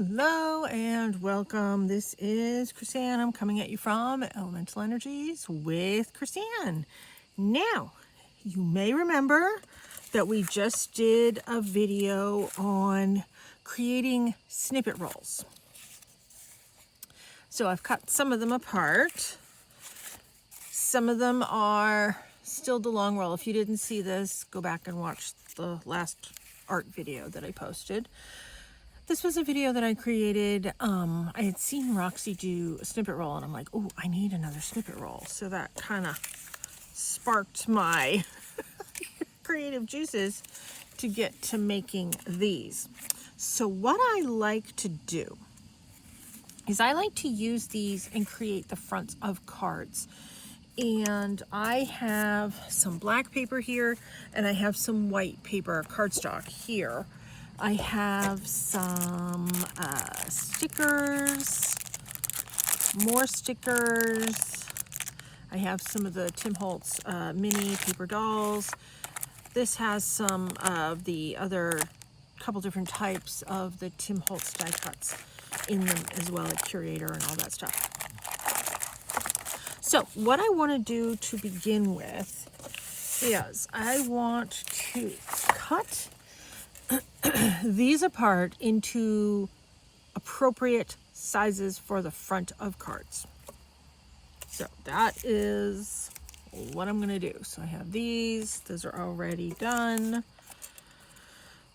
Hello and welcome. This is Chrisanne. I'm coming at you from Elemental Energies with Chrisanne. Now, you may remember that we just did a video on creating snippet rolls. So I've cut some of them apart. Some of them are still the long roll. If you didn't see this, go back and watch the last art video that I posted. This was a video that I created. I had seen Roxy do a snippet roll and I'm like, oh, I need another snippet roll. So that kind of sparked my creative juices to get to making these. So what I like to do is I like to use these and create the fronts of cards. And I have some black paper here and I have some white paper cardstock here. I have some stickers, more stickers. I have some of the Tim Holtz mini paper dolls. This has some of the other couple different types of the Tim Holtz die cuts in them as well, like Curator and all that stuff. So what I want to do to begin with is I want to cut these apart into appropriate sizes for the front of cards. So that is what I'm going to do. So I have these. Those are already done.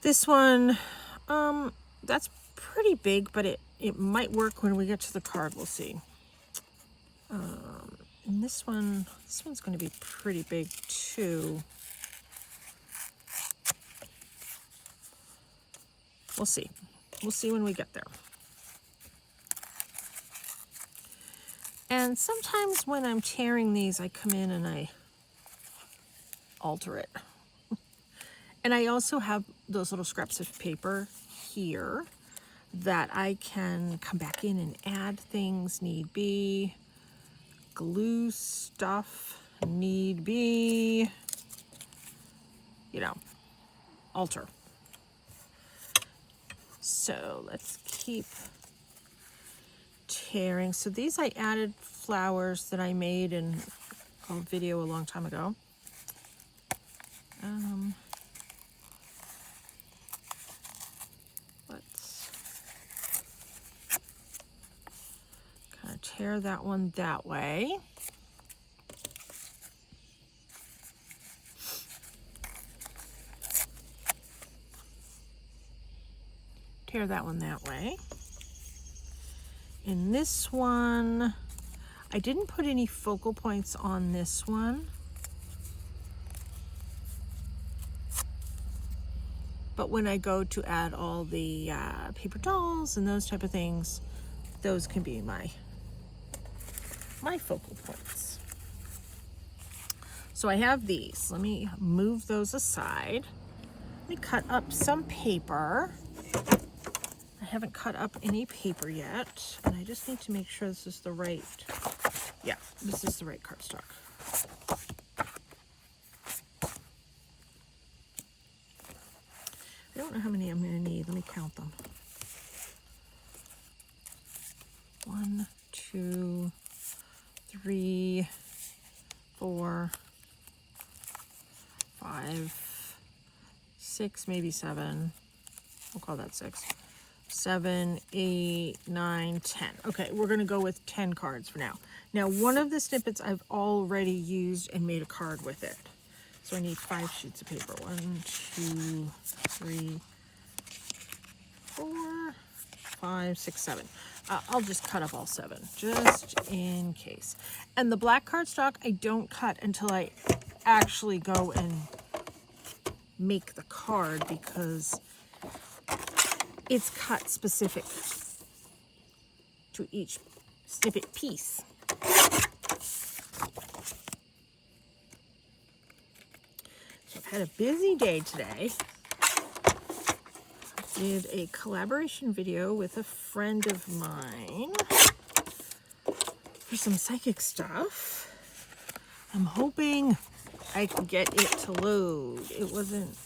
This one, that's pretty big, but it might work when we get to the card. We'll see. And this one's going to be pretty big too. We'll see. We'll see when we get there. And sometimes when I'm tearing these, I come in and I alter it. And I also have those little scraps of paper here that I can come back in and add things need be. Glue stuff need be. You know, alter. So let's keep tearing. So these I added flowers that I made in a video a long time ago. Let's kind of tear that one that way. Tear that one that way. In this one, I didn't put any focal points on this one. But when I go to add all the paper dolls and those type of things, those can be my focal points. So I have these. Let me move those aside. Let me cut up some paper. I haven't cut up any paper yet, and I just need to make sure this is the right, yeah, this is the right cardstock. I don't know how many I'm going to need. Let me count them. 1, 2, 3, 4, 5, 6, maybe 7. We'll call that 6. 7, 8, 9, 10. Okay, we're going to go with 10 cards for now. Now, one of the snippets I've already used and made a card with it. So I need 5 sheets of paper. 1, 2, 3, 4, 5, 6, 7. I'll just cut up all 7, just in case. And the black cardstock, I don't cut until I actually go and make the card because it's cut specific to each snippet piece. So I've had a busy day today. I did a collaboration video with a friend of mine for some psychic stuff. I'm hoping I can get it to load. It wasn't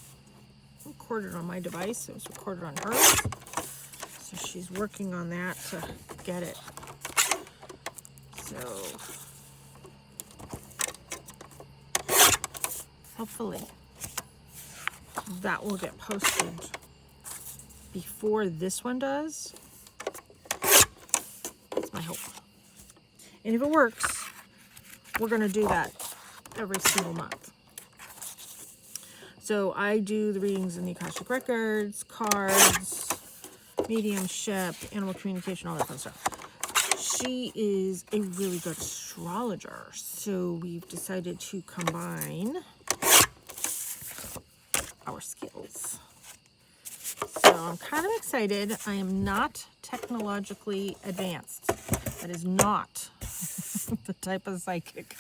recorded on my device, it was recorded on hers. So she's working on that to get it. So hopefully that will get posted before this one does. That's my hope. And if it works, we're going to do that every single month. So I do the readings in the Akashic Records, cards, mediumship, animal communication, all that fun stuff. She is a really good astrologer, so we've decided to combine our skills. So I'm kind of excited. I am not technologically advanced. That is not the type of psychic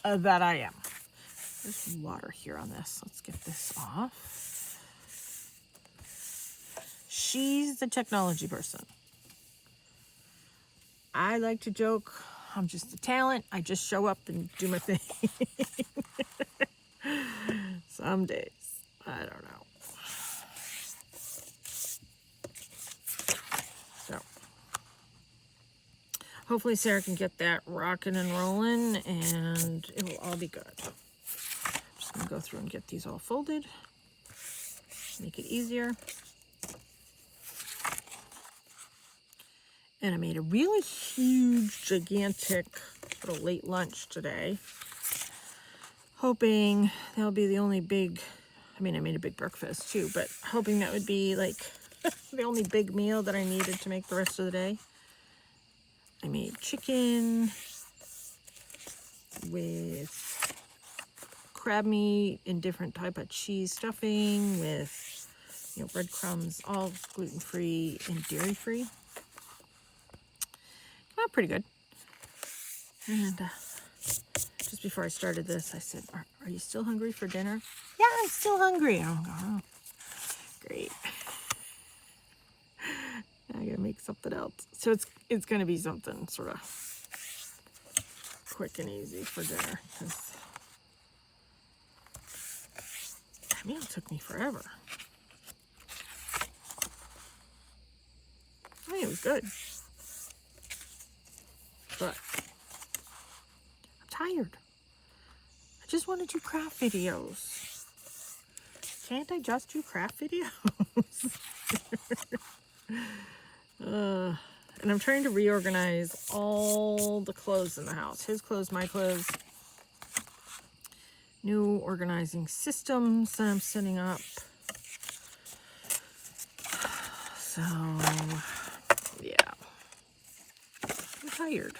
that I am. There's water here on this. Let's get this off. She's the technology person. I like to joke, I'm just a talent. I just show up and do my thing. Some days, I don't know. So, hopefully Sarah can get that rocking and rolling, and it will all be good. I'm just going to go through and get these all folded. Make it easier. And I made a really huge, gigantic sort of late lunch today. Hoping that'll be the only big, I mean, I made a big breakfast too, but hoping that would be like the only big meal that I needed to make the rest of the day. I made chicken with crab meat and different type of cheese stuffing with, you know, breadcrumbs, all gluten-free and dairy-free. Pretty good. And just before I started this, I said, are you still hungry for dinner? Yeah, I'm still hungry. Oh, great. I gotta make something else. So it's gonna be something sort of quick and easy for dinner. That meal took me forever. I mean, it was good. But I'm tired. I just want to do craft videos. Can't I just do craft videos? And I'm trying to reorganize all the clothes in the house. His clothes, my clothes. New organizing systems that I'm setting up. So, yeah. I'm tired.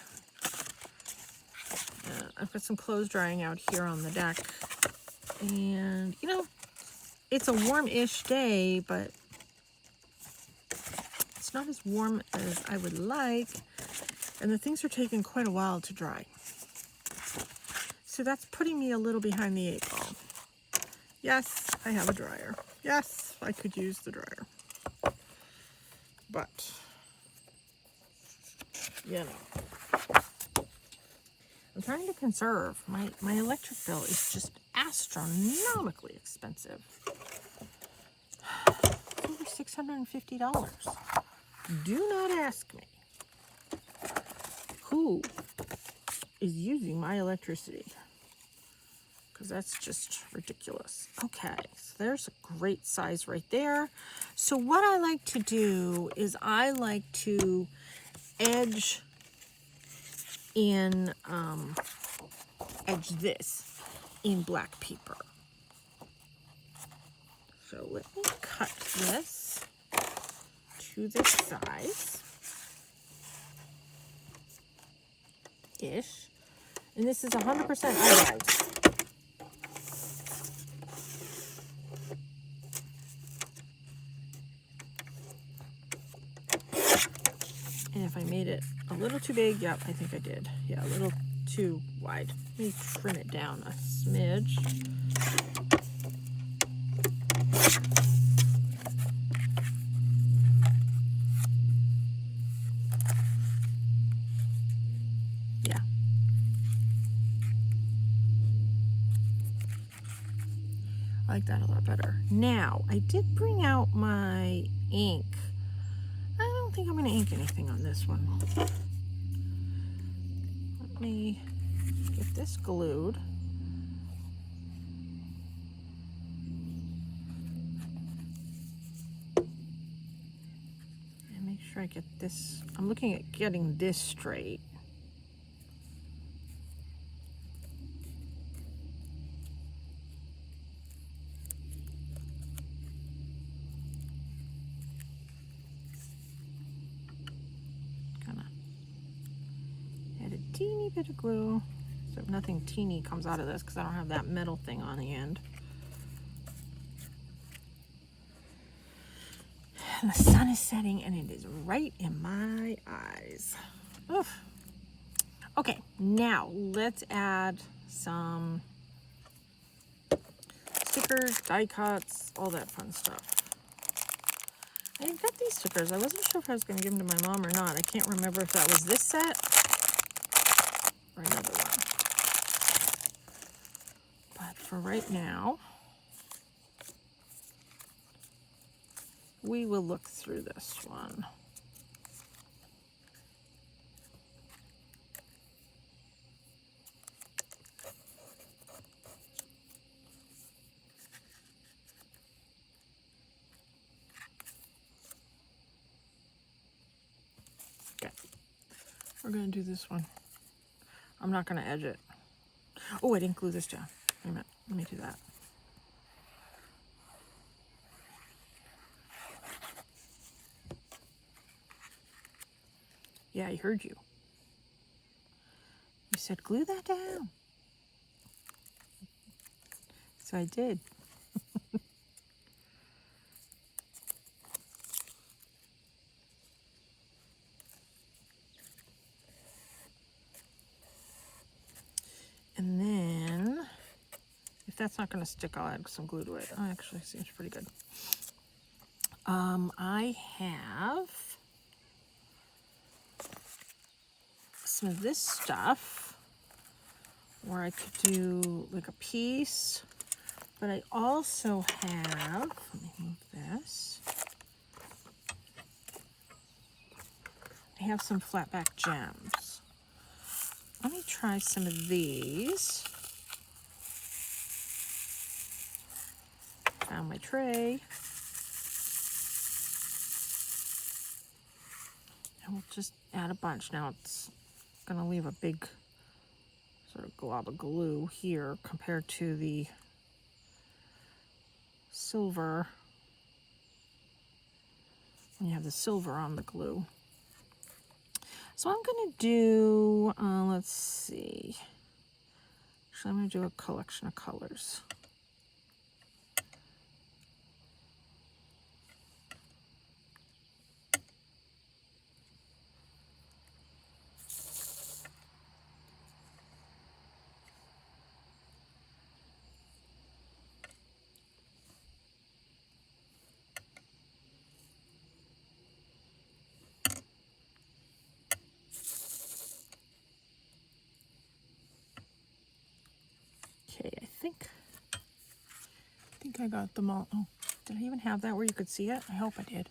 I've got some clothes drying out here on the deck, and you know, it's a warm-ish day, but it's not as warm as I would like, and the things are taking quite a while to dry. So that's putting me a little behind the 8 ball. Yes, I have a dryer. Yes, I could use the dryer. But, you know. I'm trying to conserve. My electric bill is just astronomically expensive. It's over $650. Do not ask me who is using my electricity, because that's just ridiculous. Okay, so there's a great size right there. So what I like to do is I like to edge this in black paper. So let me cut this to this size ish, and this is 100% iodized. And if I made it a little too big, yep, I think I did. Yeah, a little too wide. Let me trim it down a smidge. Yeah. I like that a lot better. Now, I did bring out my ink. I don't think I'm going to ink anything on this one. Let me get this glued. And make sure I get this. I'm looking at getting this straight. Teeny bit of glue, so nothing teeny comes out of this because I don't have that metal thing on the end. And the sun is setting and it is right in my eyes. Oof. Okay, now let's add some stickers, die cuts, all that fun stuff. I got these stickers. I wasn't sure if I was going to give them to my mom or not. I can't remember if that was this set or another one. But for right now, we will look through this one. Okay, we're going to do this one. I'm not going to edge it. Oh, I didn't glue this down. Wait a minute. Let me do that. Yeah, I heard you. You said glue that down. So I did. And then, if that's not going to stick, I'll add some glue to it. Oh, actually, seems pretty good. I have some of this stuff where I could do like a piece, but I also have, let me move this. I have some flatback gems. Let me try some of these. Found my tray. And we'll just add a bunch. Now it's gonna leave a big sort of glob of glue here compared to the silver. When you have the silver on the glue. So I'm gonna do, let's see. Actually, I'm gonna do a collection of colors. Okay, I think I got them all. Oh, did I even have that where you could see it? I hope I did.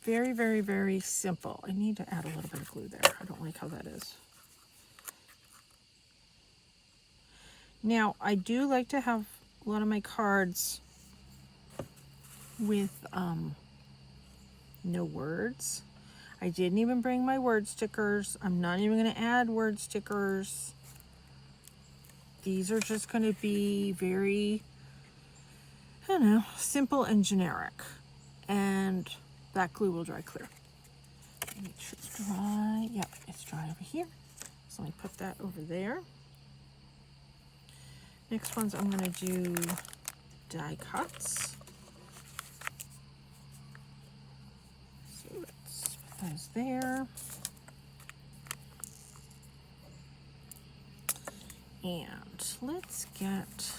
Very, very, very simple. I need to add a little bit of glue there. I don't like how that is. Now, I do like to have a lot of my cards with no words. I didn't even bring my word stickers. I'm not even going to add word stickers. These are just going to be very, I don't know, simple and generic. And that glue will dry clear. Make sure it's dry. Yep, it's dry over here. So let me put that over there. Next ones I'm going to do die cuts. So let's put those there. And let's get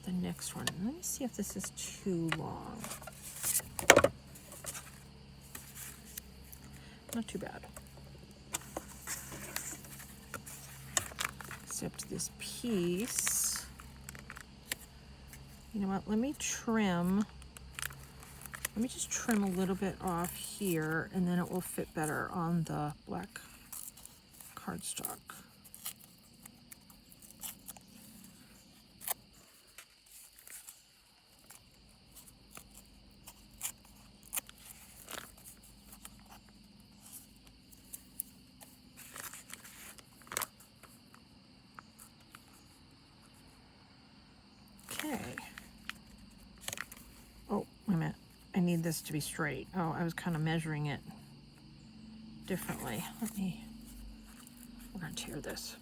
the next one. Let me see if this is too long. Not too bad. Except this piece You know what, let me just trim a little bit off here, and then it will fit better on the black cardstock. Okay. Oh, wait a minute. I need this to be straight. Oh, I was kind of measuring it differently. We're going to tear this.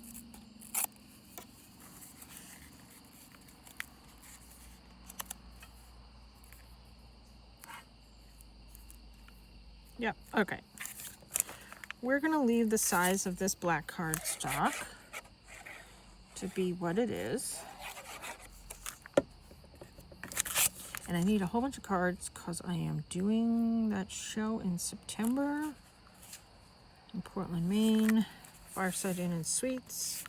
Yep, okay. We're going to leave the size of this black cardstock to be what it is. And I need a whole bunch of cards because I am doing that show in September in Portland, Maine, Fireside Inn and Suites.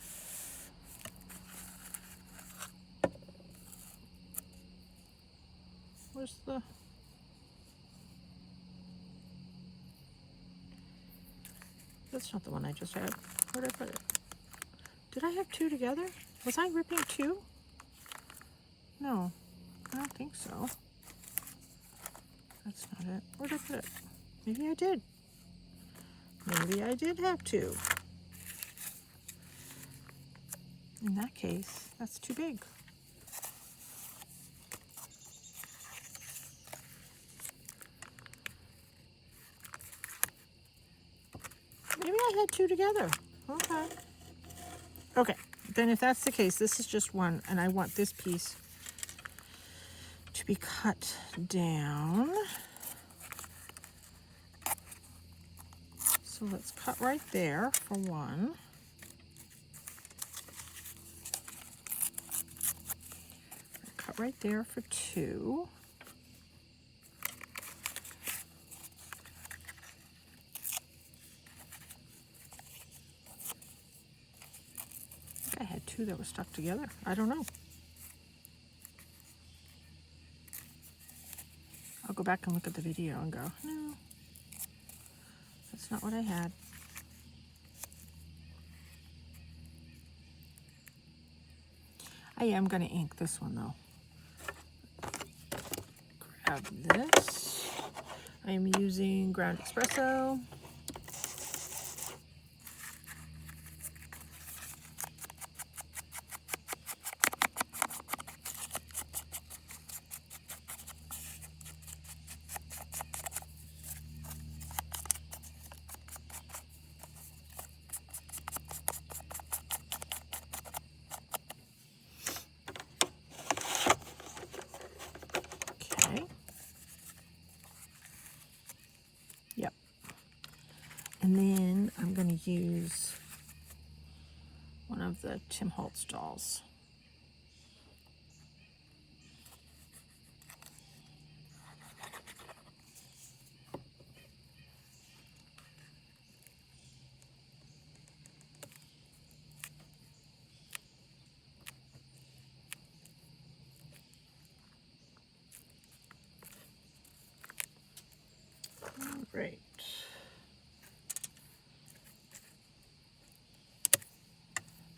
Where's the... That's not the one I just had. Where did I put it? Did I have two together? Was I ripping two? No, I don't think so. That's not it. Where did I put it? Maybe I did. Maybe I did have two. In that case, that's too big. Maybe I had two together. Okay. Okay, then if that's the case, this is just one, and I want this piece to be cut down. So let's cut right there for one. Cut right there for two. I had two that were stuck together. I don't know. I'll go back and look at the video and go, no, that's not what I had. I am going to ink this one though. Grab this. I am using ground espresso. And then I'm going to use one of the Tim Holtz dolls. All right.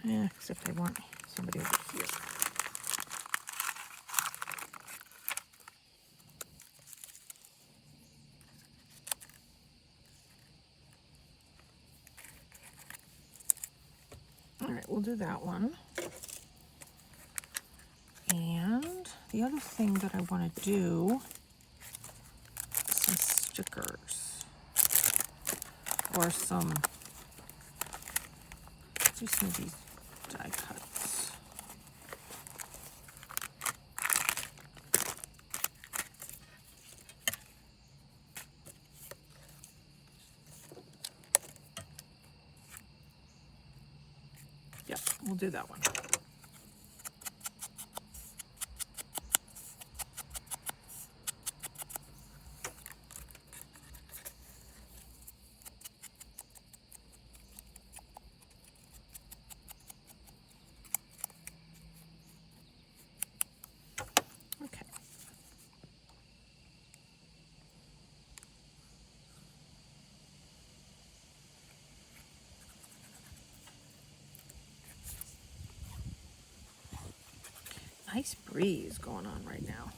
Yeah, except I want somebody over here. All right, we'll do that one. And the other thing that I want to do is some stickers or some, let's do some of these die cuts. Yep, we'll do that one. Nice breeze going on right now.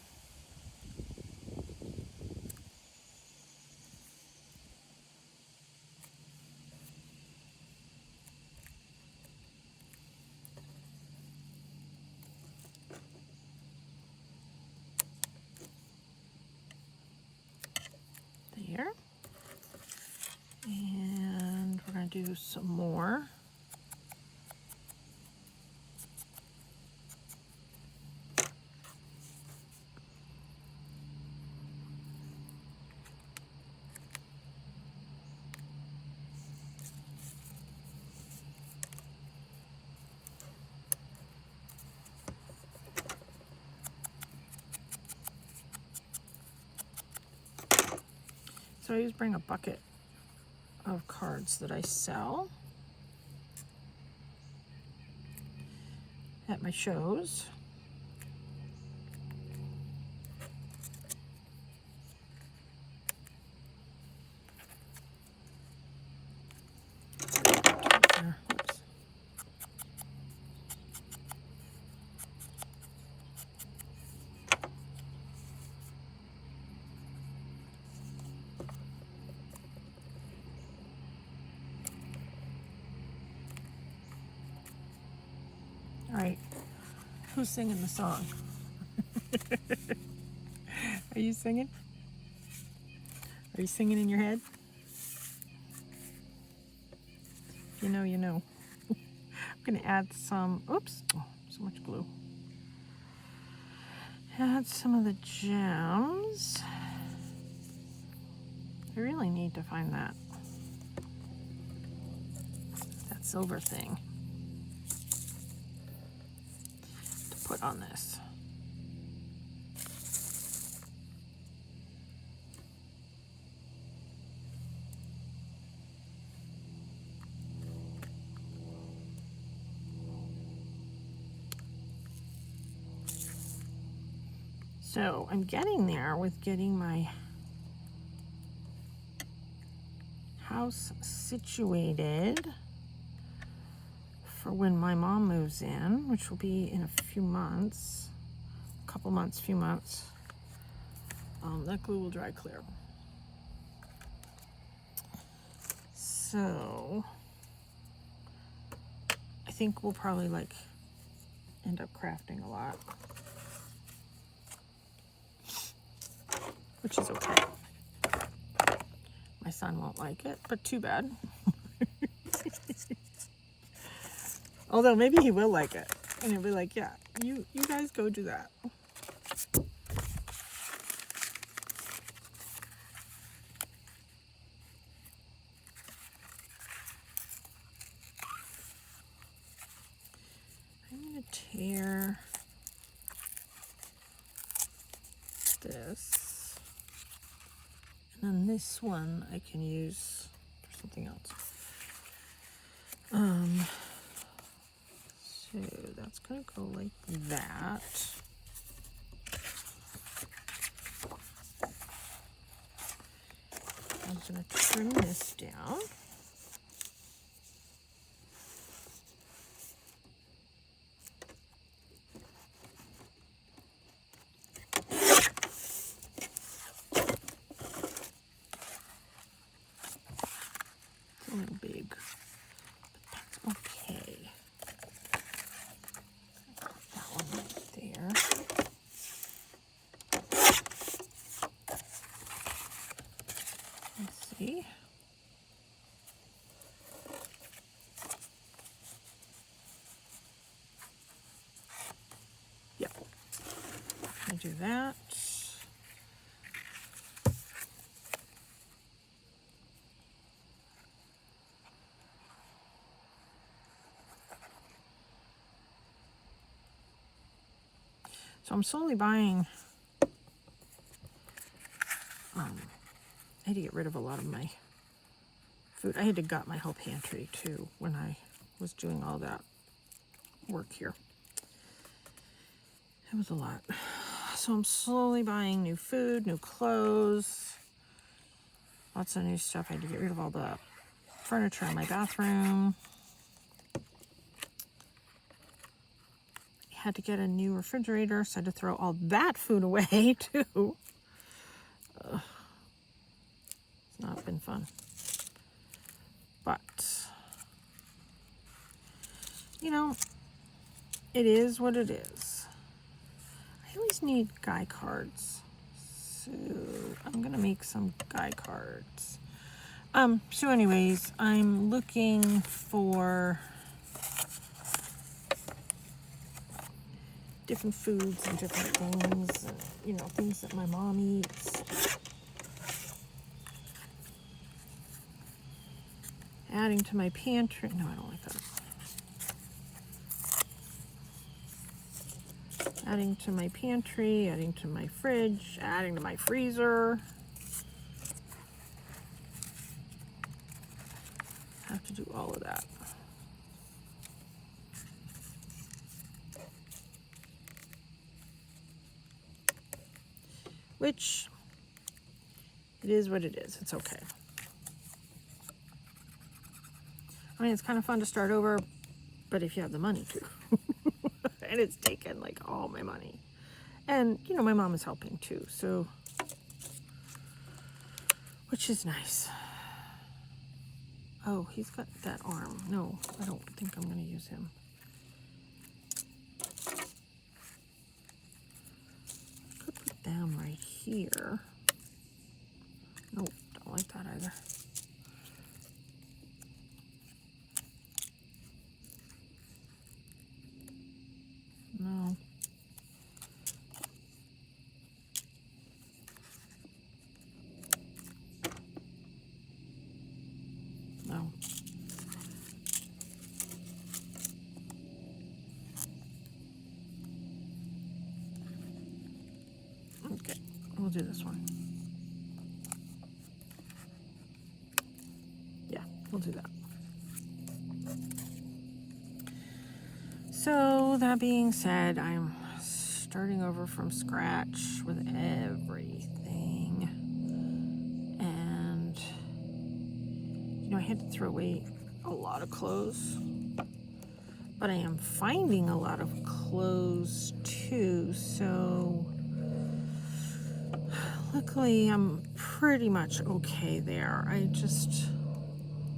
There. And we're going to do some more. So I just bring a bucket of cards that I sell at my shows. Oops. All right, who's singing the song? Are you singing? Are you singing in your head? You know, you know. I'm gonna add some, oops, oh, so much glue. Add some of the gems. I really need to find that silver thing to put on this. So I'm getting there with getting my house situated for when my mom moves in, which will be in a few months, few months. That glue will dry clear. So I think we'll probably like end up crafting a lot, which is okay. My son won't like it, but too bad. Although maybe he will like it, and he'll be like, yeah, you guys go do that. I'm gonna tear this, and then this one I can use for something else. So that's gonna go like that. I'm gonna trim this down. It's a little big, but that's okay. Put that one right there. Let's see. Yep. I do that. So I'm slowly buying, I had to get rid of a lot of my food. I had to gut my whole pantry too when I was doing all that work here. It was a lot. So I'm slowly buying new food, new clothes, lots of new stuff. I had to get rid of all the furniture in my bathroom. had to get a new refrigerator, so I had to throw all that food away too. It's not been fun. But, you know, it is what it is. I always need guy cards. So I'm going to make some guy cards. So anyways, I'm looking for different foods and different things, and, you know, things that my mom eats. Adding to my pantry. No, I don't like that. Adding to my pantry, adding to my fridge, adding to my freezer. Have to do all of that. Which, it is what it is. It's okay. I mean, it's kind of fun to start over, but if you have the money to. And it's taken like all my money. And, you know, my mom is helping too, so, which is nice. Oh, he's got that arm. No, I don't think I'm going to use him. Could put them right here. Nope, don't like that either. No. No. Okay, we'll do this one. Yeah, we'll do that. So that being said, I'm starting over from scratch with everything. And, you know, I had to throw away a lot of clothes. But I am finding a lot of clothes too, so luckily I'm pretty much okay there. I just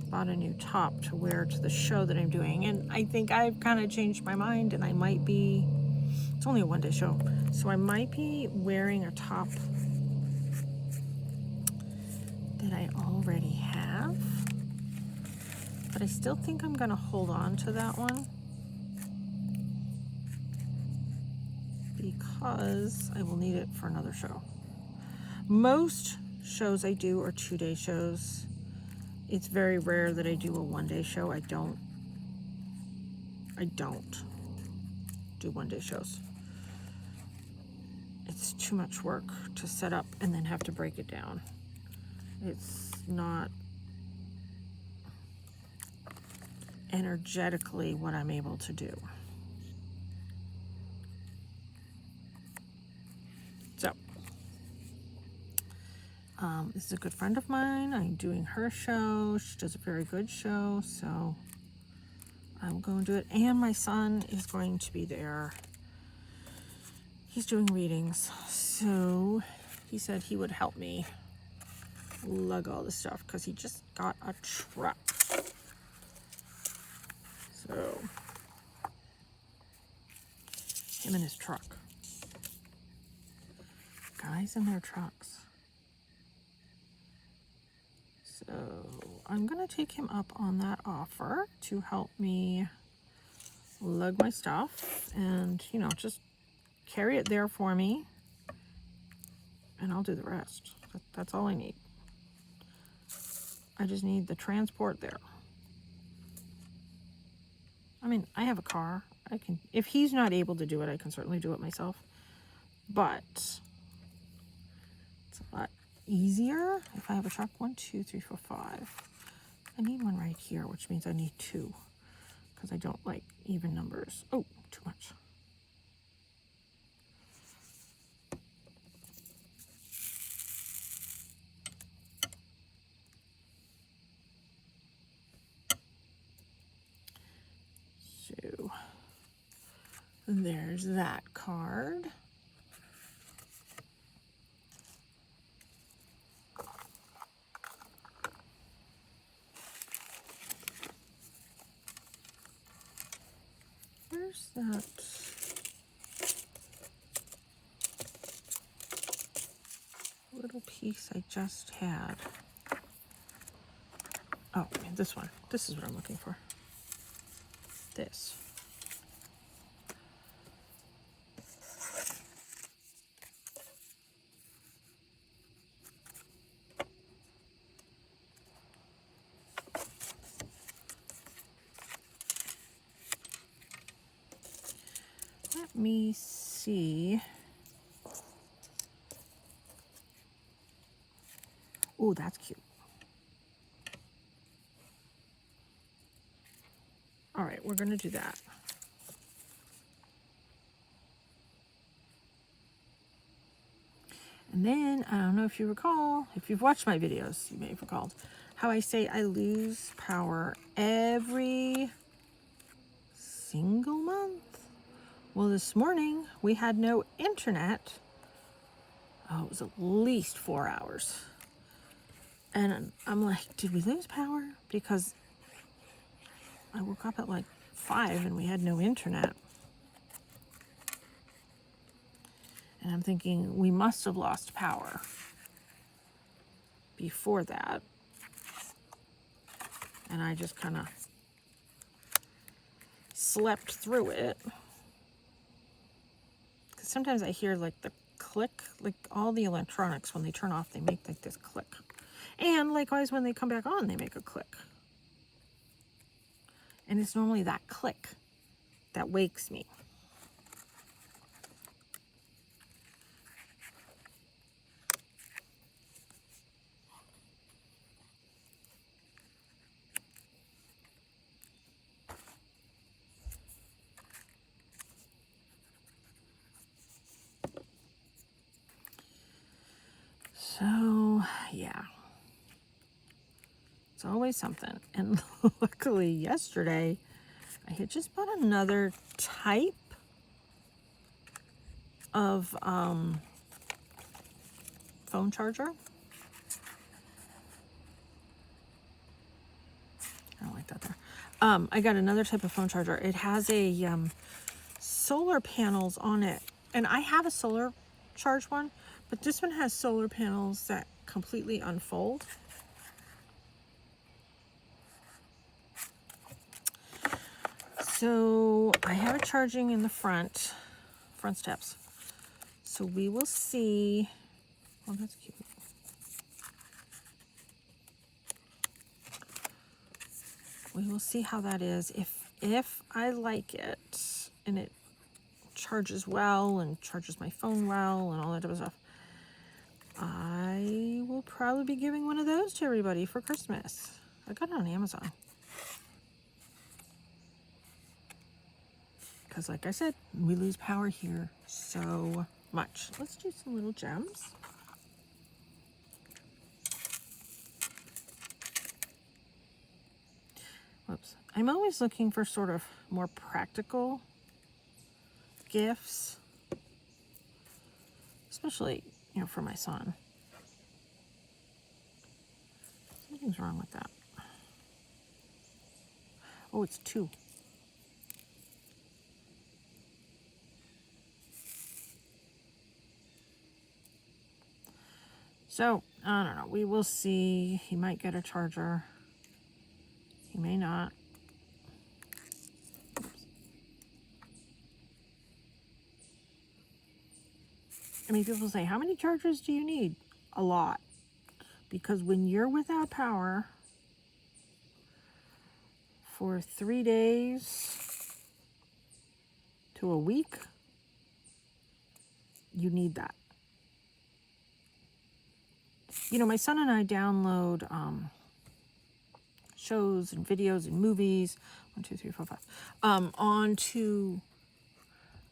bought a new top to wear to the show that I'm doing, and I think I've kind of changed my mind, and I might be, it's only a one-day show, so I might be wearing a top that I already have, but I still think I'm going to hold on to that one because I will need it for another show. Most shows I do are 2-day shows. It's very rare that I do a one-day show. I don't do one-day shows. It's too much work to set up and then have to break it down. It's not energetically what I'm able to do. So, this is a good friend of mine. I'm doing her show. She does a very good show, so I'm going to do it. And my son is going to be there. He's doing readings, so he said he would help me lug all the stuff because he just got a truck. So, him and his truck. Guys and their trucks. So, I'm going to take him up on that offer to help me lug my stuff and, you know, just carry it there for me. And I'll do the rest. That's all I need. I just need the transport there. I mean, I have a car. I can, if he's not able to do it, I can certainly do it myself. But it's a lot easier if I have a truck. 1, 2, 3, 4, 5. I need one right here, which means I need 2 because I don't like even numbers. Oh, too much. So There's that card. Where's that? Little piece I just had. Oh, this one. This is what I'm looking for. This. Let me see. Oh, that's cute. All right, we're going to do that. And then, I don't know if you recall, if you've watched my videos, you may have recalled how I say I lose power every single month. Well, this morning we had no internet. Oh, it was at least 4 hours. And I'm like, did we lose power? Because I woke up at like 5 and we had no internet. And I'm thinking we must have lost power before that. And I just kind of slept through it. Because sometimes I hear like the click, like all the electronics, when they turn off, they make like this click. And likewise, when they come back on, they make a click. And it's normally that click that wakes me. So, yeah. It's always something. And luckily yesterday, I had just bought another type of phone charger. I don't like that there. I got another type of phone charger. It has a solar panels on it. And I have a solar charge one, but this one has solar panels that completely unfold. So I have it charging in the front steps. So we will see. Oh, that's cute. We will see how that is. If I like it and it charges well and charges my phone well and all that type of stuff, I will probably be giving one of those to everybody for Christmas. I got it on Amazon. Because like I said, we lose power here so much. Let's do some little gems. Whoops. I'm always looking for sort of more practical gifts, especially, you know, for my son. Something's wrong with that. Oh, it's 2. So, I don't know. We will see. He might get a charger. He may not. Oops. I mean, people say, how many chargers do you need? A lot. Because when you're without power for 3 days to a week, you need that. You know, my son and I download shows and videos and movies, 1, 2, 3, 4, 5, onto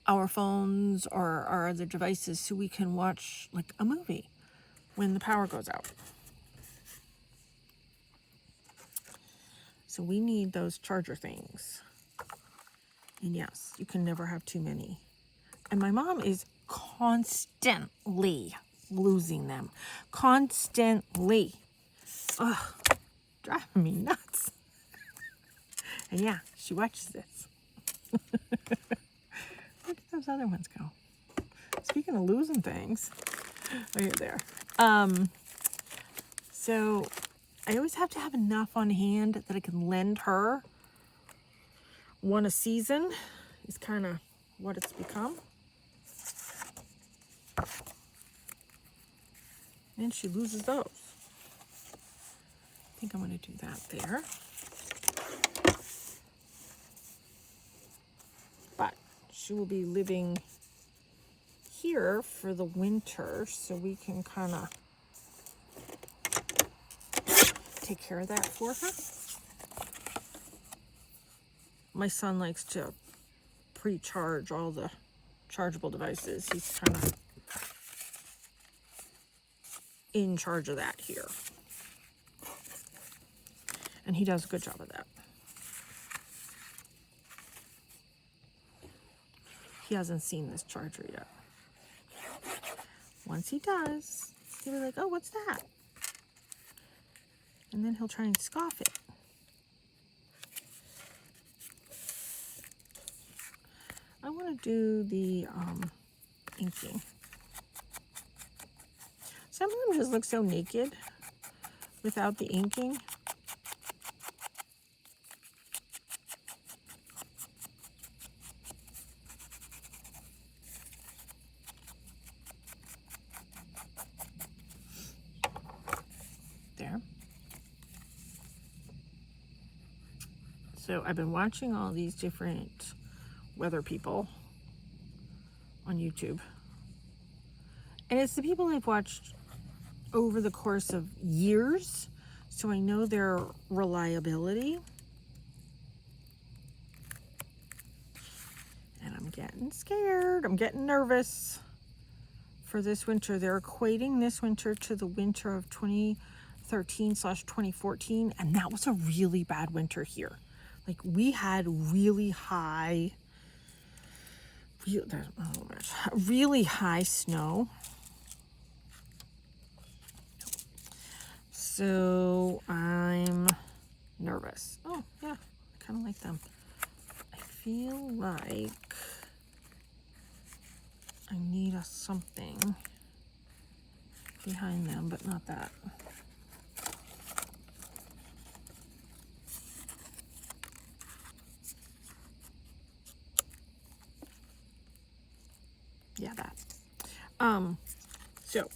our phones or our other devices so we can watch like a movie when the power goes out. So we need those charger things. And yes, you can never have too many. And my mom is constantly losing them. Constantly. Ugh, driving me nuts. And yeah, she watches this. Where did those other ones go? Speaking of losing things, oh, you're there. So I always have to have enough on hand that I can lend her one a season. Is kind of what it's become. And she loses those. I think I'm going to do that there. But she will be living here for the winter, so we can kind of take care of that for her. My son likes to pre-charge all the chargeable devices. He's kind of in charge of that here. And he does a good job of that. He hasn't seen this charger yet. Once he does, he'll be like, oh, what's that? And then he'll try and scoff it. I want to do the inking. Some of them just look so naked without the inking. There. So I've been watching all these different weather people on YouTube. And it's the people I've watched over the course of years, so I know their reliability. And I'm getting scared. I'm getting nervous for this winter. They're equating this winter to the winter of 2013/2014, and that was a really bad winter here. Like, we had really high snow. So I'm nervous. Oh yeah, I kind of like them. I feel like I need something behind them, but not that. Yeah, that. So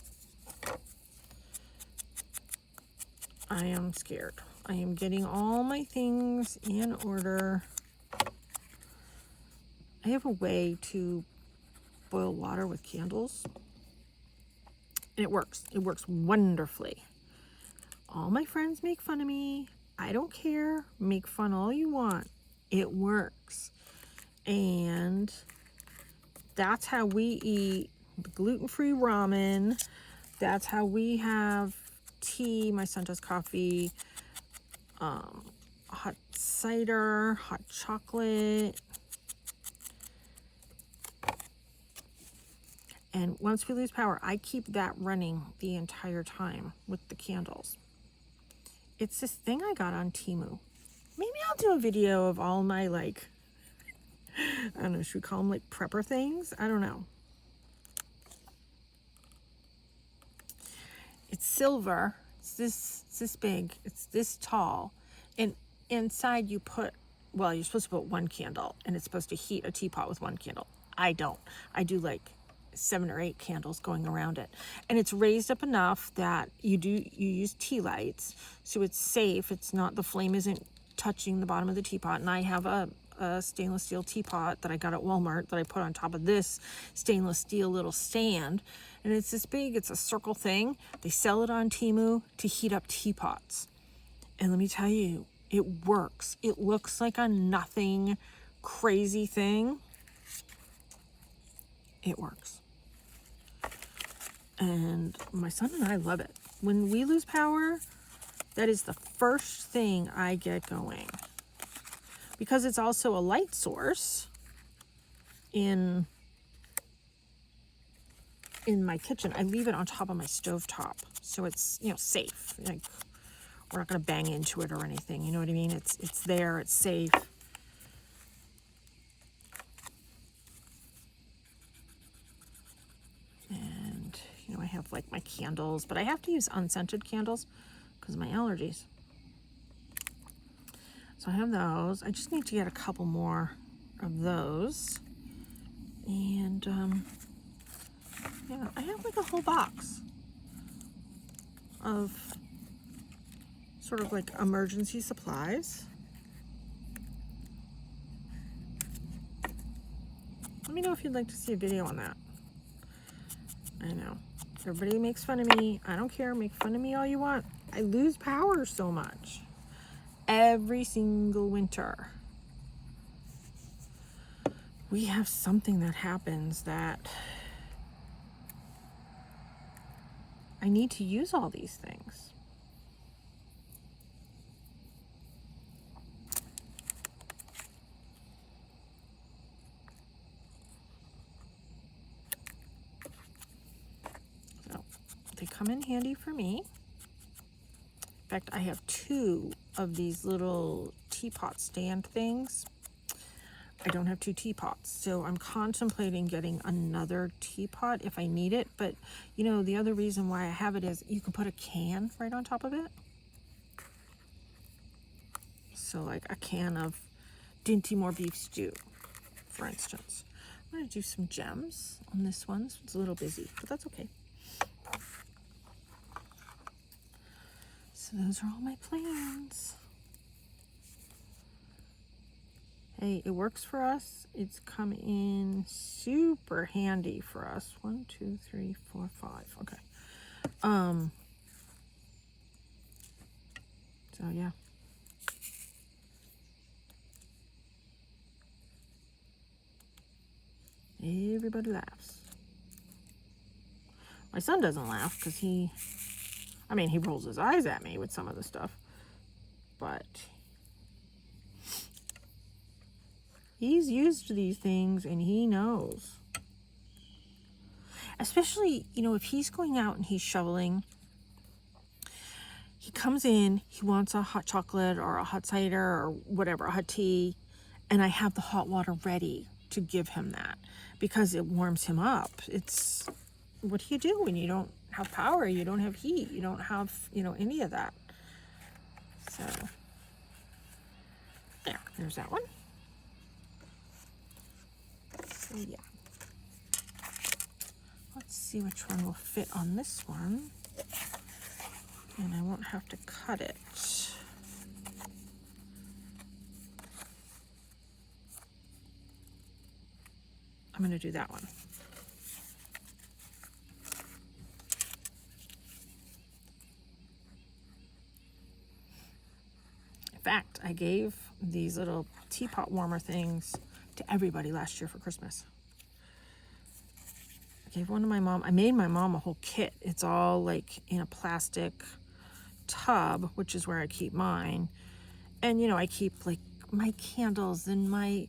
I am scared. I am getting all my things in order. I have a way to boil water with candles, and it works. It works wonderfully. All my friends make fun of me. I don't care. Make fun all you want. It works. And that's how we eat gluten-free ramen. That's how we have tea. My son does coffee, hot cider, hot chocolate. And once we lose power, I keep that running the entire time with the candles. It's this thing I got on Temu. Maybe I'll do a video of all my, like, I don't know, should we call them like prepper things? I don't know. It's silver. It's this big. It's this tall. And inside you put, well, you're supposed to put one candle, and it's supposed to heat a teapot with one candle. I don't. I do like 7 or 8 candles going around it. And it's raised up enough that you use tea lights, so it's safe. It's not, the flame isn't touching the bottom of the teapot. And I have a stainless steel teapot that I got at Walmart that I put on top of this stainless steel little stand. And it's this big, it's a circle thing. They sell it on Temu to heat up teapots. And let me tell you, it works. It looks like a nothing crazy thing. It works. And my son and I love it. When we lose power, that is the first thing I get going. Because it's also a light source, in my kitchen. I leave it on top of my stovetop, so it's, you know, safe. Like, we're not going to bang into it or anything. You know what I mean? It's there. It's safe. And, you know, I have like my candles, but I have to use unscented candles because of my allergies. So I have those. I just need to get a couple more of those. And, yeah, I have like a whole box of sort of like emergency supplies. Let me know if you'd like to see a video on that. I know. Everybody makes fun of me. I don't care. Make fun of me all you want. I lose power so much. Every single winter. We have something that happens that I need to use all these things. So they come in handy for me. In fact, I have 2 of these little teapot stand things. I don't have 2 teapots, so I'm contemplating getting another teapot if I need it. But, you know, the other reason why I have it is you can put a can right on top of it. So, like a can of Dinty Moore beef stew, for instance. I'm going to do some gems on this one. So it's a little busy, but that's okay. So those are all my plans. Hey, it works for us. It's come in super handy for us. 1, 2, 3, 4, 5. Okay. So yeah. Everybody laughs. My son doesn't laugh because he rolls his eyes at me with some of the stuff, but he's used to these things and he knows. Especially, you know, if he's going out and he's shoveling, he comes in, he wants a hot chocolate or a hot cider or whatever, a hot tea, and I have the hot water ready to give him that because it warms him up. It's, what do you do when you don't have power? You don't have heat. You don't have, you know, any of that. So, there's that one. So, yeah. Let's see which one will fit on this one. And I won't have to cut it. I'm going to do that one. In fact, I gave these little teapot warmer things to everybody last year for Christmas. I gave one to my mom. I made my mom a whole kit. It's all like in a plastic tub, which is where I keep mine. And, you know, I keep like my candles and my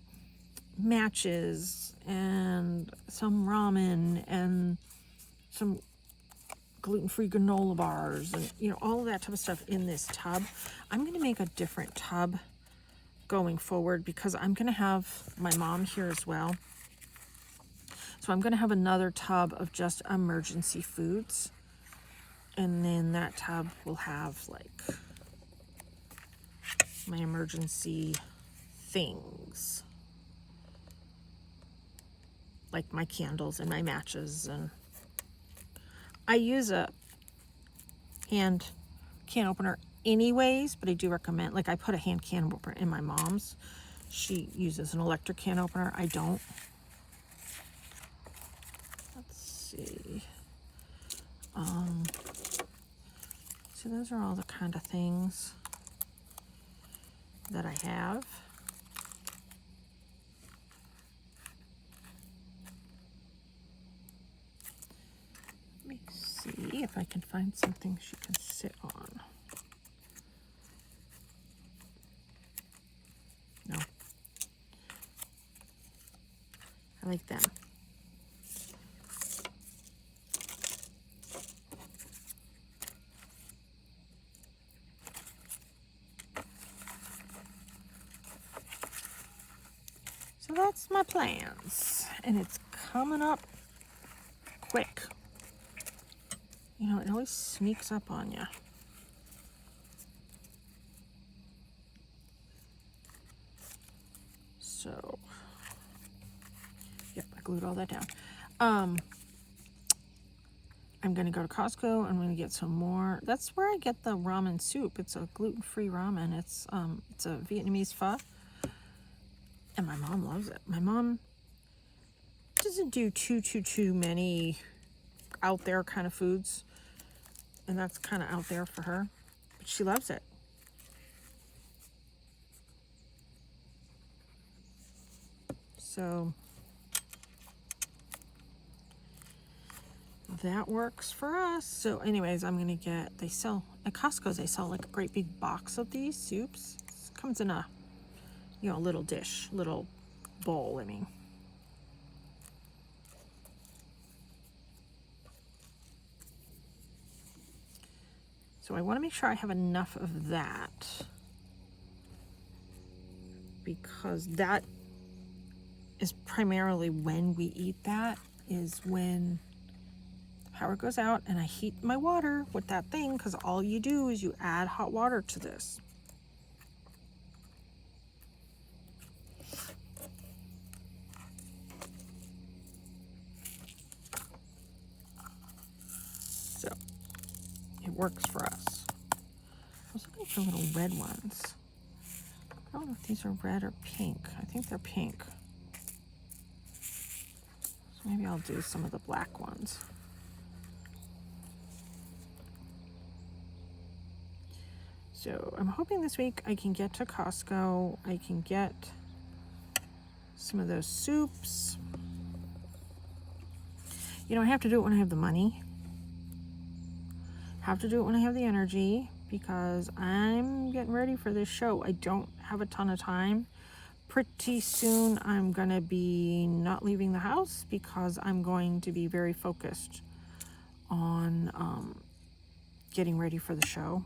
matches and some ramen and some gluten-free granola bars and, you know, all of that type of stuff in this tub. I'm going to make a different tub going forward because I'm going to have my mom here as well. So I'm going to have another tub of just emergency foods. And then that tub will have like my emergency things. Like my candles and my matches. And I use a hand can opener anyways, but I do recommend, like I put a hand can opener in my mom's. She uses an electric can opener. I don't. Let's see. So those are all the kind of things that I have. Let me see if I can find something she can sit on. No. I I like them. So that's my plans, and it's coming up quick. You know, it always sneaks up on you. So, yep, I glued all that down. I'm gonna go to Costco. I'm gonna get some more. That's where I get the ramen soup. It's a gluten-free ramen. It's a Vietnamese pho, and my mom loves it. My mom doesn't do too many out there kind of foods, and that's kind of out there for her, but she loves it. So that works for us. So anyways, I'm gonna get, they sell at Costco, they sell like a great big box of these soups. It comes in a, you know, little dish, little bowl, I mean. So I want to make sure I have enough of that, because that is primarily when we eat that, is when the power goes out and I heat my water with that thing, because all you do is you add hot water to this. So it works for us. I was looking for little red ones. I don't know if these are red or pink. I think they're pink. So maybe I'll do some of the black ones. So I'm hoping this week I can get to Costco. I can get some of those soups. You know, I have to do it when I have the money. Have to do it when I have the energy, because I'm getting ready for this show. I don't have a ton of time. Pretty soon I'm gonna be not leaving the house, because I'm going to be very focused on getting ready for the show.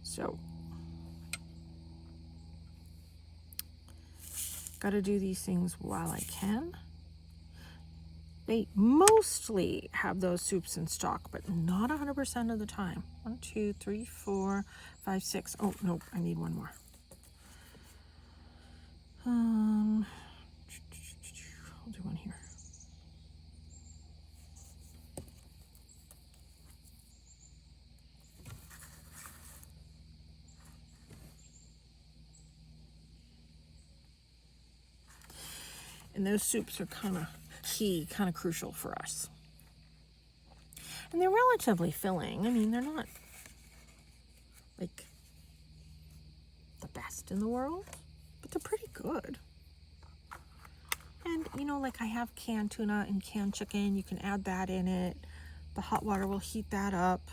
So gotta do these things while I can. They mostly have those soups in stock, but not 100% of the time. 1, 2, 3, 4, 5, 6. Oh, no, I need one more. I'll do one here. And those soups are kind of key, kind of crucial for us. And they're relatively filling. I mean, they're not like the best in the world, but they're pretty good. And, you know, like I have canned tuna and canned chicken. You can add that in it. The hot water will heat that up.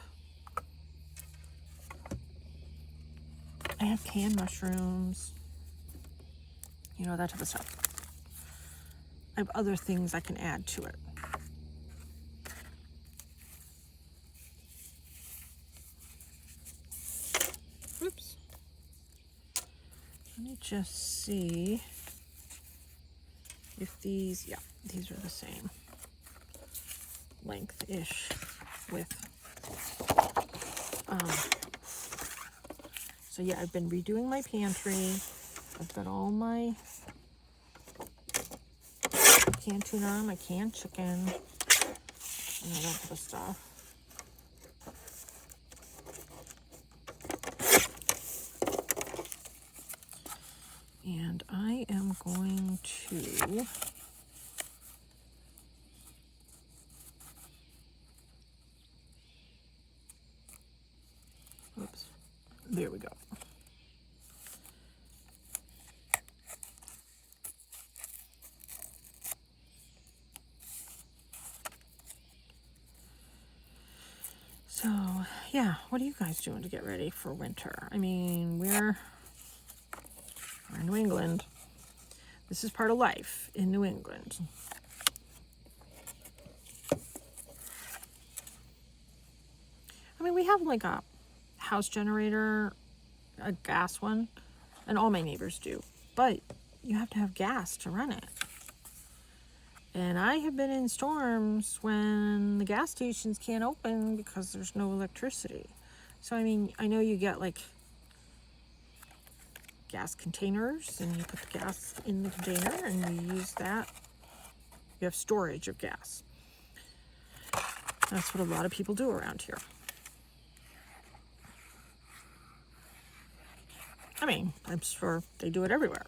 I have canned mushrooms. You know, that type of stuff. I have other things I can add to it. Oops. Let me just see if these, yeah, these are the same length-ish width. So yeah, I've been redoing my pantry. I've got all my canned tuna, my canned chicken, and all that type of stuff. And I am going to oops, there we go. So yeah, what are you guys doing to get ready for winter? I mean, we're in New England. This is part of life in New England. I mean, we have like a house generator, a gas one, and all my neighbors do, but you have to have gas to run it. And I have been in storms when the gas stations can't open because there's no electricity. So, I mean, I know you get like gas containers and you put the gas in the container and you use that. You have storage of gas. That's what a lot of people do around here. I mean, I'm sure they do it everywhere.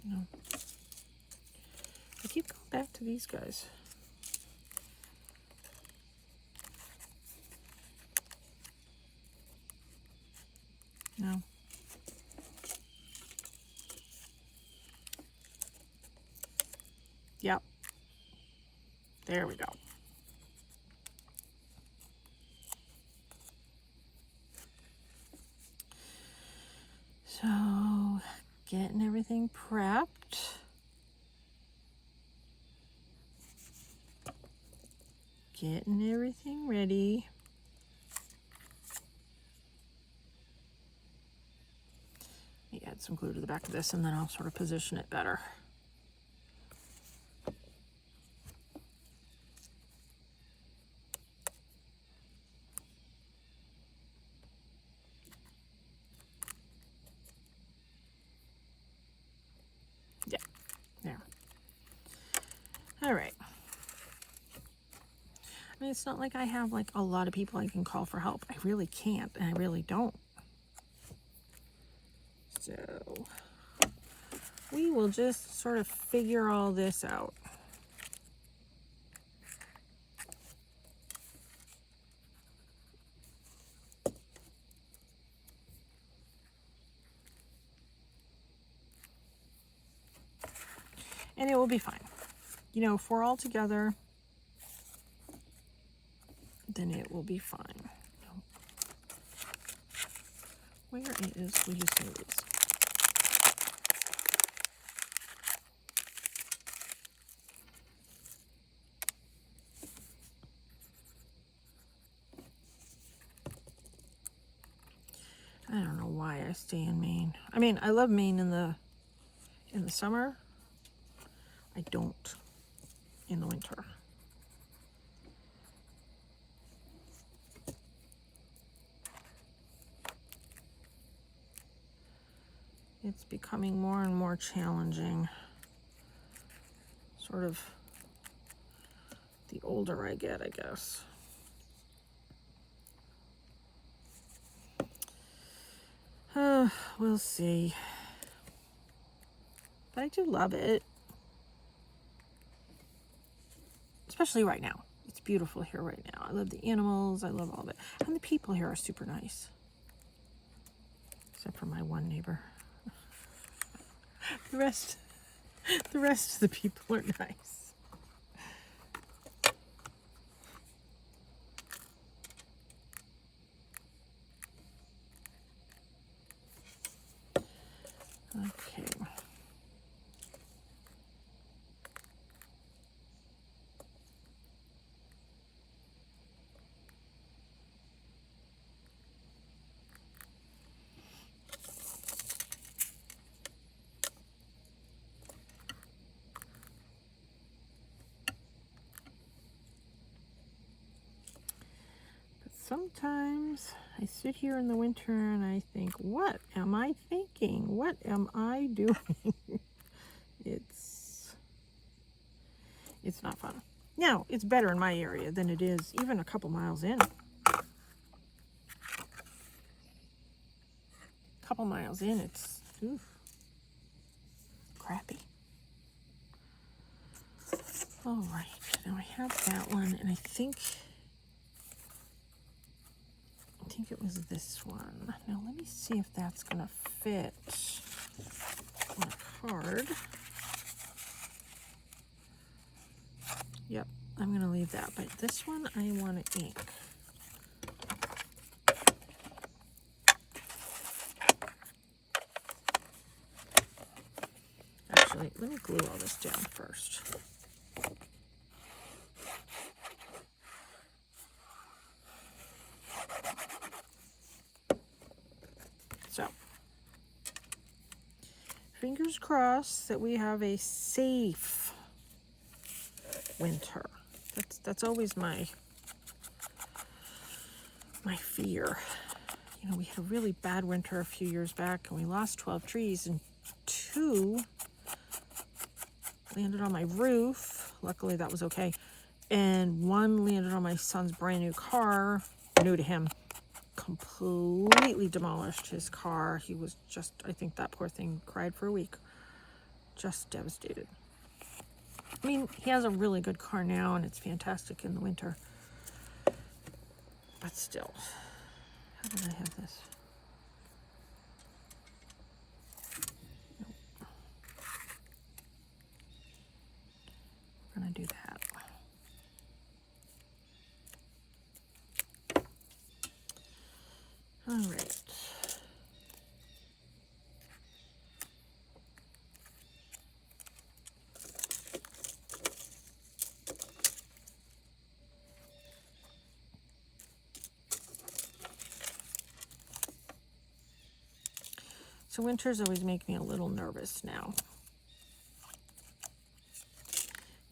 No. I keep going back to these guys. No. Yep. There we go. So, getting everything prepped. Getting everything ready. Let me add some glue to the back of this and then I'll sort of position it better. Yeah, there. All right. I mean, it's not like I have like a lot of people I can call for help. I really can't, and I really don't. So we will just sort of figure all this out. And it will be fine. You know, if we're all together, then it will be fine. Where is Will You Smoothies? I don't know why I stay in Maine. I mean, I love Maine in the summer. I don't in the winter. It's becoming more and more challenging, sort of the older I get, I guess. We'll see. But I do love it. Especially right now. It's beautiful here right now. I love the animals. I love all of it. And the people here are super nice. Except for my one neighbor. The rest of the people are nice. Okay. Sometimes I sit here in the winter and I think, what am I thinking? What am I doing? It's not fun. Now, it's better in my area than it is even a couple miles in. A couple miles in, it's crappy. All right, now I have that one, and I think think it was this one. Now let me see if that's gonna fit on a card. Yep, I'm gonna leave that, but this one I want to ink. Actually, let me glue all this down first. So, fingers crossed that we have a safe winter. That's always my fear. You know, we had a really bad winter a few years back, and we lost 12 trees, and 2 landed on my roof. Luckily, that was okay. And 1 landed on my son's brand new car, new to him. Completely demolished his car. He was just, I think that poor thing cried for a week. Just devastated. I mean, he has a really good car now, and it's fantastic in the winter. But still, how did I have this? Nope. We're gonna do that. All right. So winters always make me a little nervous now.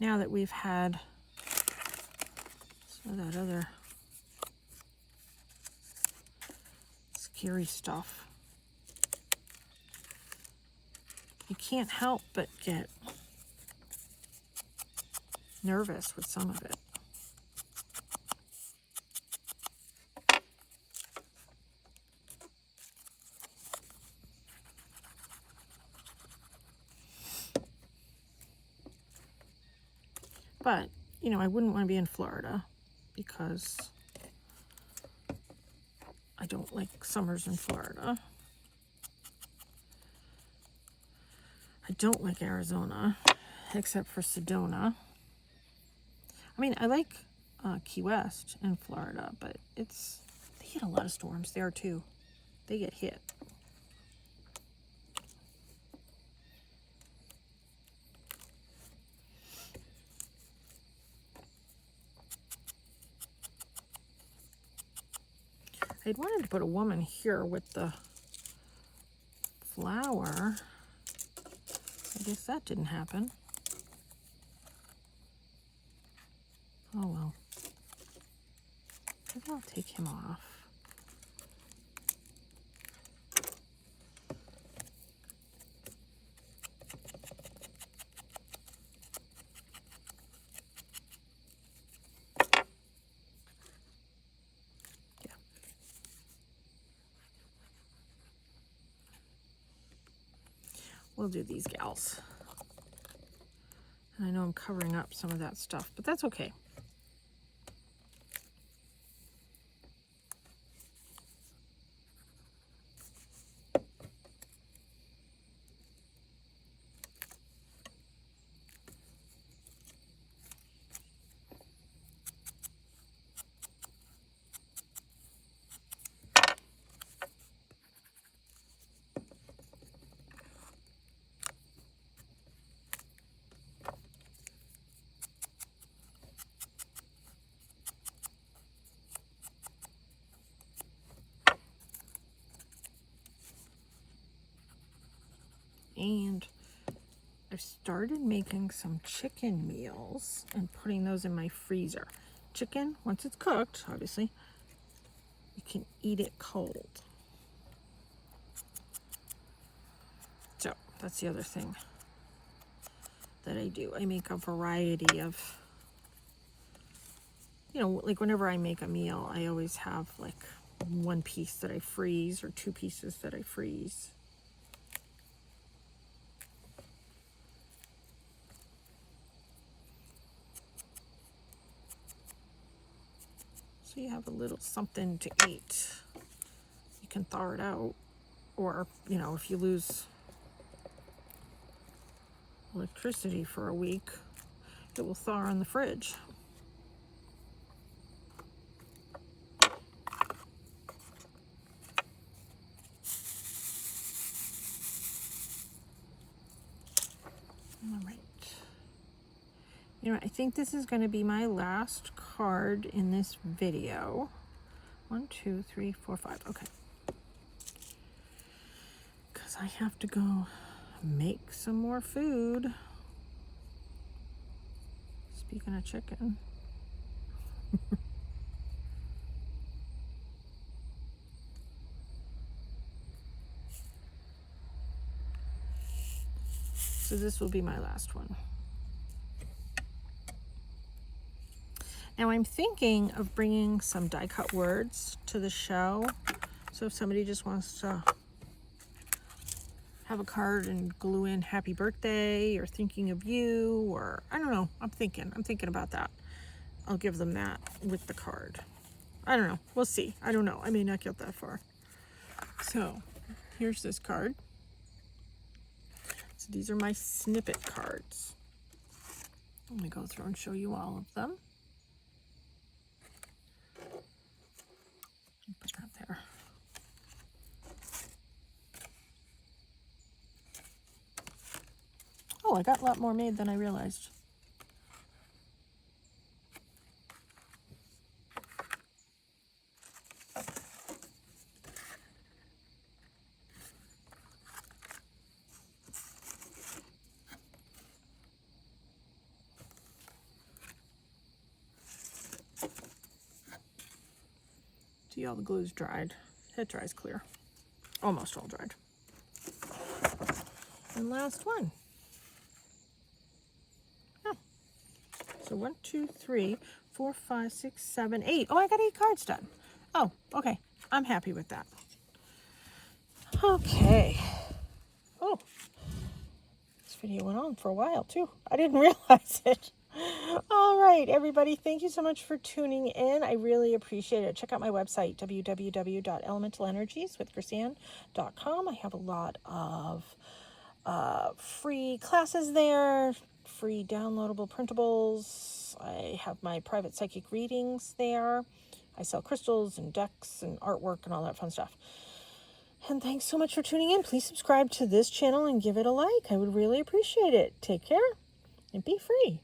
Now that we've had some of that other scary stuff, you can't help but get nervous with some of it. But, you know, I wouldn't want to be in Florida because I don't like summers in Florida. I don't like Arizona, except for Sedona. I mean, I like Key West in Florida, but they get a lot of storms there too. They get hit. I'd wanted to put a woman here with the flower. I guess that didn't happen. Oh well. Maybe I'll take him off. Yeah. We'll do these gals. And I know I'm covering up some of that stuff, but that's okay. And I've started making some chicken meals and putting those in my freezer. Chicken, once it's cooked, obviously, you can eat it cold. So that's the other thing that I do. I make a variety of, you know, like whenever I make a meal, I always have like 1 piece that I freeze or 2 pieces that I freeze. So you have a little something to eat. can thaw it out. Or, you know, if you lose electricity for a week, it will thaw in the fridge. All right. You know, I think this is going to be my last card in this video. 1, 2, 3, 4, 5. Okay. Because I have to go make some more food. Speaking of chicken. So this will be my last one. Now I'm thinking of bringing some die cut words to the show. So if somebody just wants to have a card and glue in happy birthday or thinking of you, or I don't know, I'm thinking about that. I'll give them that with the card. I don't know, we'll see. I don't know, I may not get that far. So here's this card. So these are my snippet cards. Let me go through and show you all of them. Put that there. Oh, I got a lot more made than I realized. See, all the glue's dried. It dries clear. Almost all dried. And last one. Oh. So 1, 2, 3, 4, 5, 6, 7, 8. Oh, I got 8 cards done. Oh, okay. I'm happy with that. Okay. Oh, this video went on for a while too. I didn't realize it. All right, everybody, thank you so much for tuning in. I really appreciate it. Check out my website, www.elementalenерgieswithchrisanne.com. I have a lot of free classes there, free downloadable printables. I have my private psychic readings there. I sell crystals and decks and artwork and all that fun stuff. And thanks so much for tuning in. Please subscribe to this channel and give it a like. I would really appreciate it. Take care and be free.